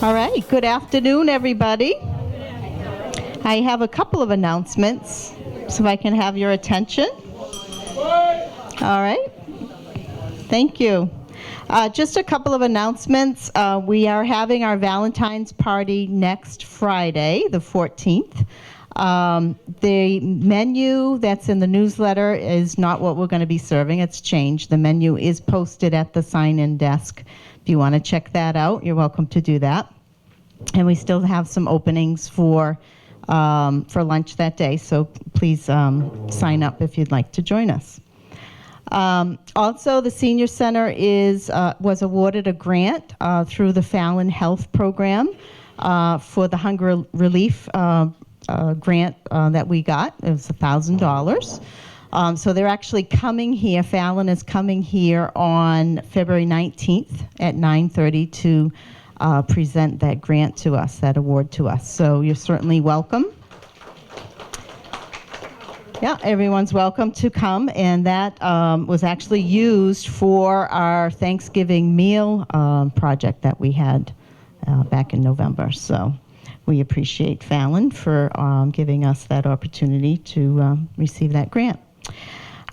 All right, good afternoon, everybody. I have a couple of announcements, so if I can have your attention. All right, thank you. Just a couple of announcements. We are having our Valentine's party next Friday, the 14th. The menu that's in the newsletter is not what we're going to be serving. It's changed. The menu is posted at the sign-in desk. If you want to check that out, you're welcome to do that. And we still have some openings for lunch that day, so please sign up if you'd like to join us. Also, the Senior Center was awarded a grant through the Fallon Health Program for the hunger relief grant that we got. It was $1,000. So they're actually coming here. Fallon is coming here on February 19th at 9:30 to present that grant to us, that award to us. So you're certainly welcome. Yeah, everyone's welcome to come, and that was actually used for our Thanksgiving meal project that we had back in November. So we appreciate Fallon for giving us that opportunity to receive that grant.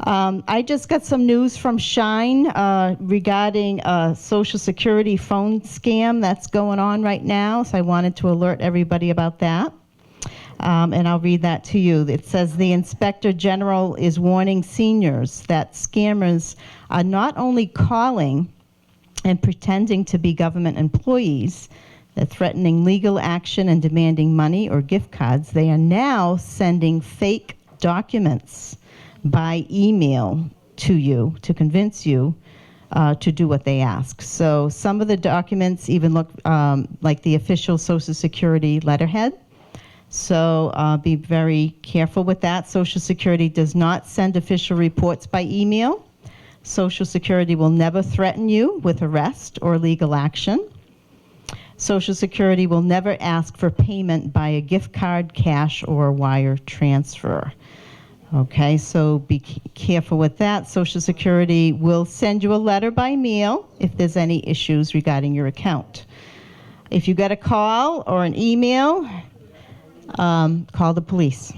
I just got some news from Shine regarding a Social Security phone scam that's going on right now, so I wanted to alert everybody about that. And I'll read that to you. It says the Inspector General is warning seniors that scammers are not only calling and pretending to be government employees, they're threatening legal action and demanding money or gift cards. They are now sending fake documents by email to you to convince you to do what they ask. So some of the documents even look like the official Social Security letterhead. So be very careful with that. Social Security does not send official reports by email. Social Security will never threaten you with arrest or legal action. Social Security will never ask for payment by a gift card, cash, or wire transfer. Okay, so be careful with that. Social Security will send you a letter by mail if there's any issues regarding your account. If you get a call or an email, call the police.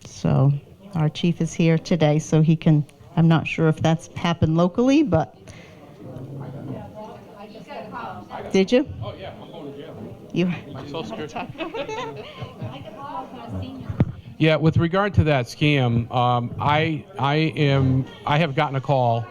So our chief is here today, so he can, I'm not sure if that's happened locally, but. Did you? Oh, yeah, I'm going to jail. You. My Social Security. Yeah, with regard to that scam, I have gotten a call.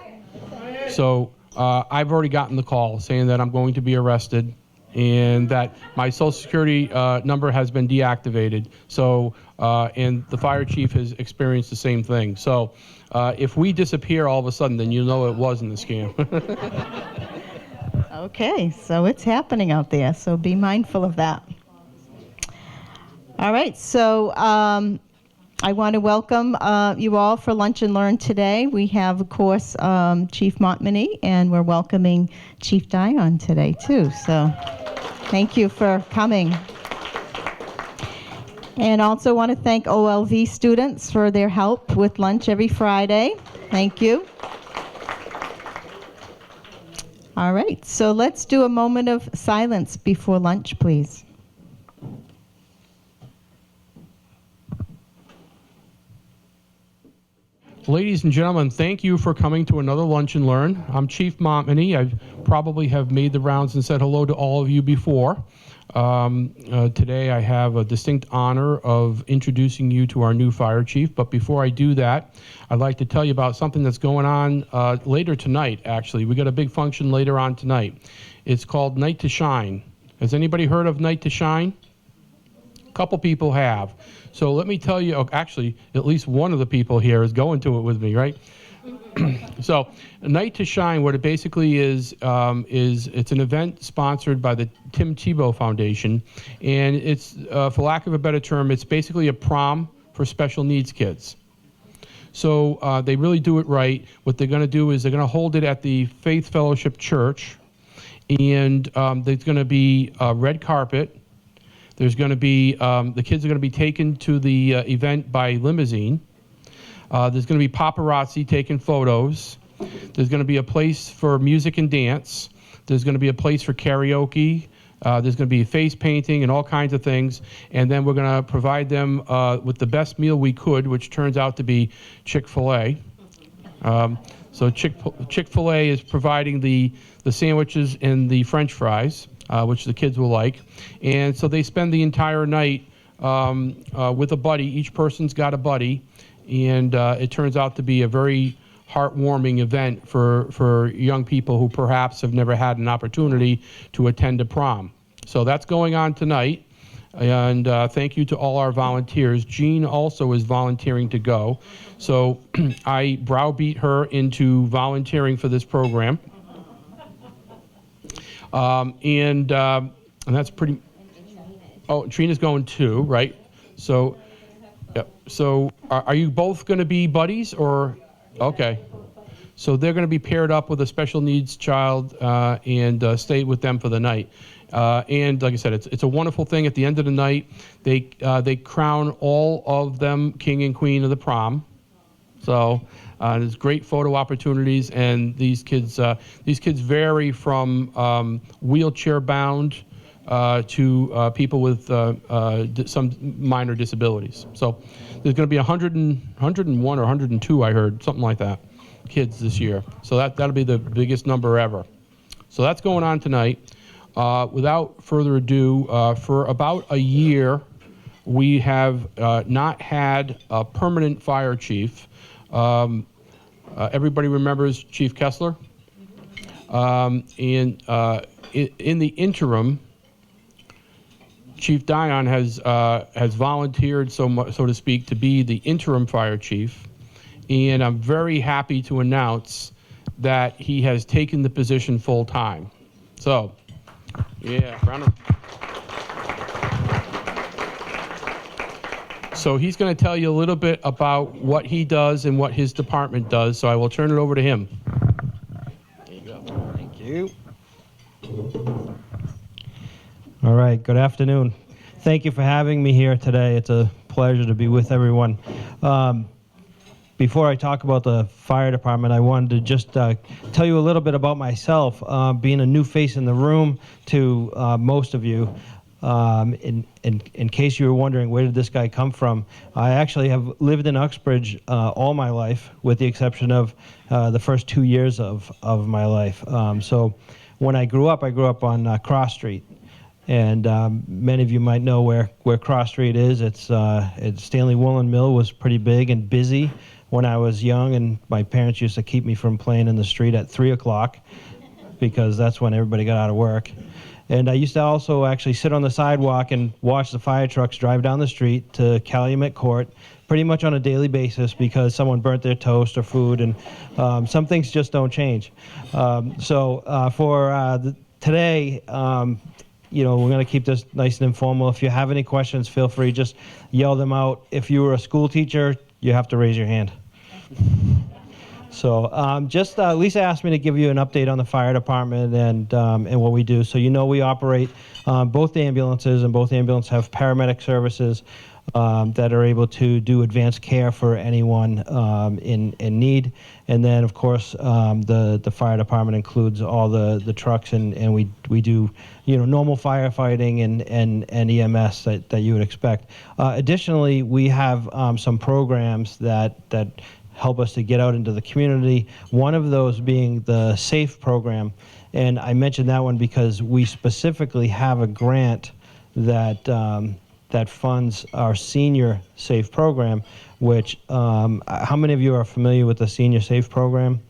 So I've already gotten the call saying that I'm going to be arrested and that my Social Security number has been deactivated. So, and the fire chief has experienced the same thing. So if we disappear all of a sudden, then you know it wasn't a scam. Okay, so it's happening out there, so be mindful of that. All right, so I want to welcome you all for Lunch and Learn today. We have, of course, Chief Montminy, and we're welcoming Chief Dion today, too. So thank you for coming. And also want to thank OLV students for their help with lunch every Friday. Thank you. All right, so let's do a moment of silence before lunch, please. Ladies and gentlemen, thank you for coming to another Lunch and Learn. I'm Chief Montminy. I probably have made the rounds and said hello to all of you before. Today I have a distinct honor of introducing you to our new fire chief, but before I do that, I'd like to tell you about something that's going on later tonight, actually. We got a big function later on tonight. It's called Night to Shine. Has anybody heard of Night to Shine? A couple people have. So let me tell you, actually, at least one of the people here is going to it with me, right? So, Night to Shine, what it basically is it's an event sponsored by the Tim Tebow Foundation, and it's, for lack of a better term, it's basically a prom for special needs kids. So they really do it right. What they're going to do is they're going to hold it at the Faith Fellowship Church, and there's going to be a red carpet. There's going to be, the kids are going to be taken to the event by limousine. There's going to be paparazzi taking photos. There's going to be a place for music and dance. There's going to be a place for karaoke, There's going to be face painting and all kinds of things. And then we're going to provide them with the best meal we could, which turns out to be Chick-fil-A. So Chick-fil-A is providing the sandwiches and the French fries, which the kids will like. And so they spend the entire night with a buddy. Each person's got a buddy. And it turns out to be a very heartwarming event for young people who perhaps have never had an opportunity to attend a prom. So that's going on tonight. And thank you to all our volunteers. Jean also is volunteering to go. So I browbeat her into volunteering for this program. And that's pretty... Oh, Trina's going too, right? So, yeah. So are you both going to be buddies or... Okay. So they're going to be paired up with a special needs child and stay with them for the night. And like I said, it's a wonderful thing. At the end of the night, they crown all of them king and queen of the prom. So there's great photo opportunities, and these kids vary from wheelchair bound to people with some minor disabilities. So there's going to be 101 or 102, I heard, something like that, kids this year. So that'll be the biggest number ever. So that's going on tonight. Without further ado, for about a year, we have not had a permanent fire chief. Everybody remembers Chief Kessler? And in the interim, Chief Dion has volunteered, so to speak, to be the interim fire chief, and I'm very happy to announce that he has taken the position full time. So, yeah, round of. So he's going to tell you a little bit about what he does and what his department does. So I will turn it over to him. There you go. Thank you. All right, good afternoon. Thank you for having me here today. It's a pleasure to be with everyone. Before I talk about the fire department, I wanted to just tell you a little bit about myself. Being a new face in the room to most of you, in case you were wondering where did this guy come from, I actually have lived in Uxbridge all my life, with the exception of the first 2 years of my life. So when I grew up on Cross Street. And many of you might know where Cross Street is. It's Stanley Woolen Mill was pretty big and busy when I was young, and my parents used to keep me from playing in the street at 3 o'clock because that's when everybody got out of work. And I used to also actually sit on the sidewalk and watch the fire trucks drive down the street to Calumet Court pretty much on a daily basis because someone burnt their toast or food, and some things just don't change. Today, we're going to keep this nice and informal. If you have any questions, feel free, just yell them out. If you were a school teacher, you have to raise your hand. So Lisa asked me to give you an update on the fire department and what we do. So we operate both ambulances, and both ambulances have paramedic services that are able to do advanced care for anyone in need. And then, of course, the fire department includes all the trucks, and we do normal firefighting and EMS that you would expect. Additionally, we have some programs that help us to get out into the community. One of those being the SAFE program, and I mentioned that one because we specifically have a grant that funds our Senior SAFE program, which, how many of you are familiar with the Senior SAFE program?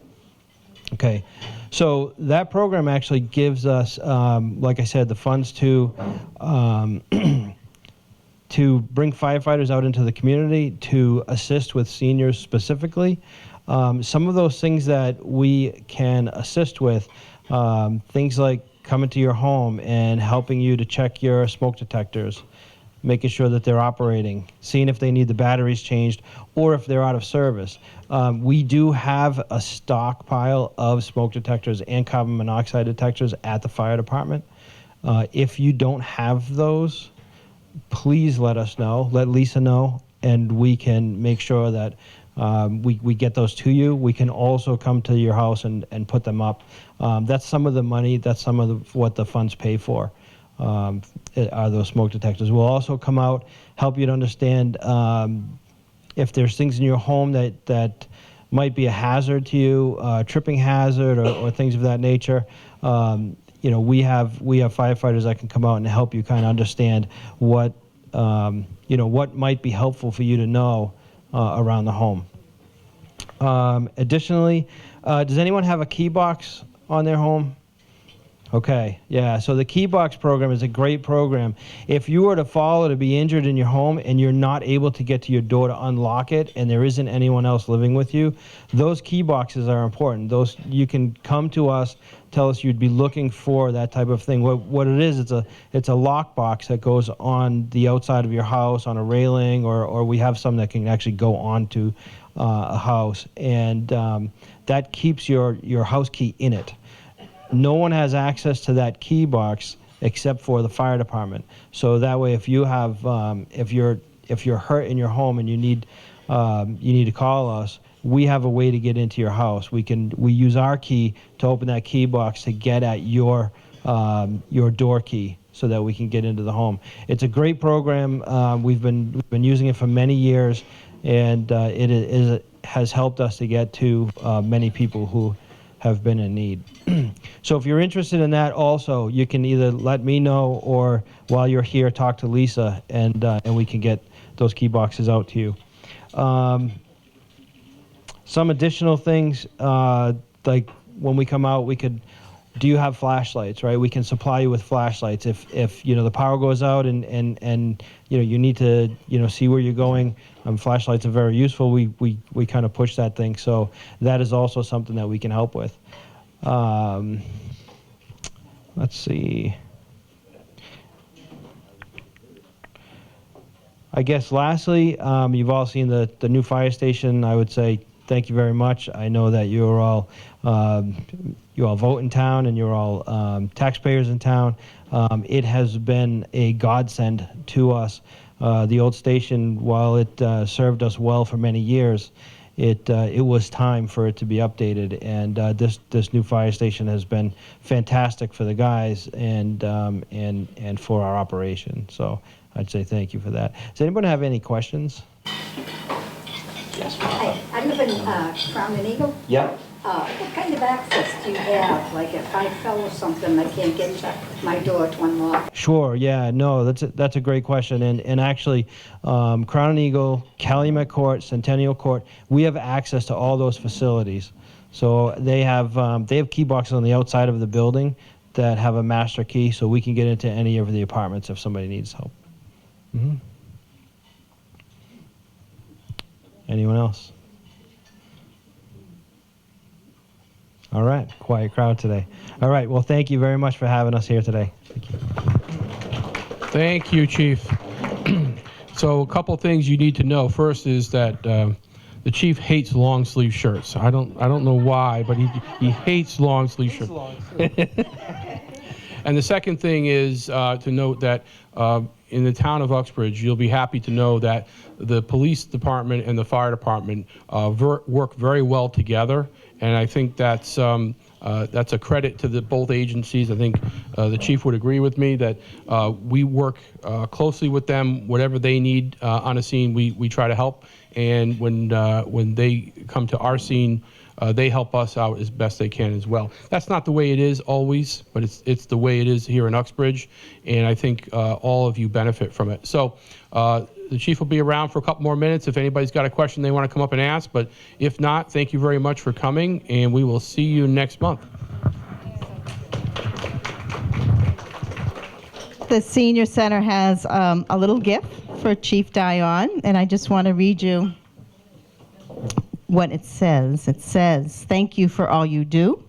Okay, so that program actually gives us, like I said, the funds to bring firefighters out into the community to assist with seniors specifically. Some of those things that we can assist with, things like coming to your home and helping you to check your smoke detectors, making sure that they're operating, seeing if they need the batteries changed or if they're out of service. We do have a stockpile of smoke detectors and carbon monoxide detectors at the fire department. If you don't have those, please let us know, let Lisa know, and we can make sure that we get those to you. We can also come to your house and put them up. That's some of the money, that's some of what the funds pay for. are those smoke detectors. We'll also come out, help you to understand if there's things in your home that might be a hazard to you, tripping hazard or things of that nature. We have firefighters that can come out and help you kind of understand what what might be helpful for you to know around the home. Additionally, does anyone have a key box on their home? Okay, yeah, so the key box program is a great program. If you were to fall or to be injured in your home and you're not able to get to your door to unlock it and there isn't anyone else living with you, those key boxes are important. Those, you can come to us, tell us you'd be looking for that type of thing. What it is, it's a lock box that goes on the outside of your house on a railing, or we have some that can actually go onto a house, and that keeps your house key in it. No one has access to that key box except for the fire department. So that way, if you have, if you're hurt in your home and you need to call us, we have a way to get into your house. We use our key to open that key box to get at your door key, so that we can get into the home. It's a great program. We've been using it for many years, and it has helped us to get to many people who have been in need. So if you're interested in that also, you can either let me know, or while you're here, talk to Lisa, and we can get those key boxes out to you. Some additional things, like when we come out, do you have flashlights, right? We can supply you with flashlights. If the power goes out and you need to see where you're going, flashlights are very useful. We kind of push that thing, so that is also something that we can help with. Let's see. I guess lastly, you've all seen the new fire station. I would say thank you very much. I know that you all vote in town, and you're all taxpayers in town. It has been a godsend to us. The old station, while it served us well for many years, it was time for it to be updated, and this new fire station has been fantastic for the guys and for our operation. So I'd say thank you for that. Does anybody have any questions? Yes. Hi, I live in Crown and Eagle. Yep. What kind of access do you have? Like if I fell or something, I can't get to my door to unlock? Sure. Yeah. No, that's a great question. And actually, Crown and Eagle, Calumet Court, Centennial Court, we have access to all those facilities. So they have key boxes on the outside of the building that have a master key, so we can get into any of the apartments if somebody needs help. Mm-hmm. Anyone else? All right, quiet crowd today. All right, well, thank you very much for having us here today. Thank you. Thank you, Chief. So a couple things you need to know. First is that the chief hates long sleeve shirts. I don't know why, but he hates long sleeve shirts. And the second thing is to note that in the town of Uxbridge, you'll be happy to know that the police department and the fire department work very well together, and I think that's a credit to both agencies. I think the chief would agree with me that we work closely with them. Whatever they need on a scene, we try to help, and when they come to our scene, they help us out as best they can as well. That's not the way it is always, but it's the way it is here in Uxbridge, and I think all of you benefit from it. So the chief will be around for a couple more minutes if anybody's got a question they want to come up and ask, but if not, thank you very much for coming, and we will see you next month. The Senior Center has a little gift for Chief Dion, and I just want to read you what it says. It says, "Thank you for all you do.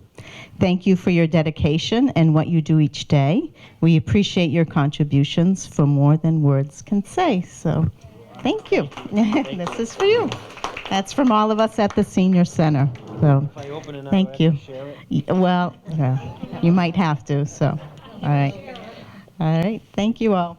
Thank you for your dedication and what you do each day. We appreciate your contributions for more than words can say." So, thank you. This is for you. That's from all of us at the Senior Center. So, If I open it now, thank I you. have to share it? Well, yeah, you might have to. So, all right. All right. Thank you all.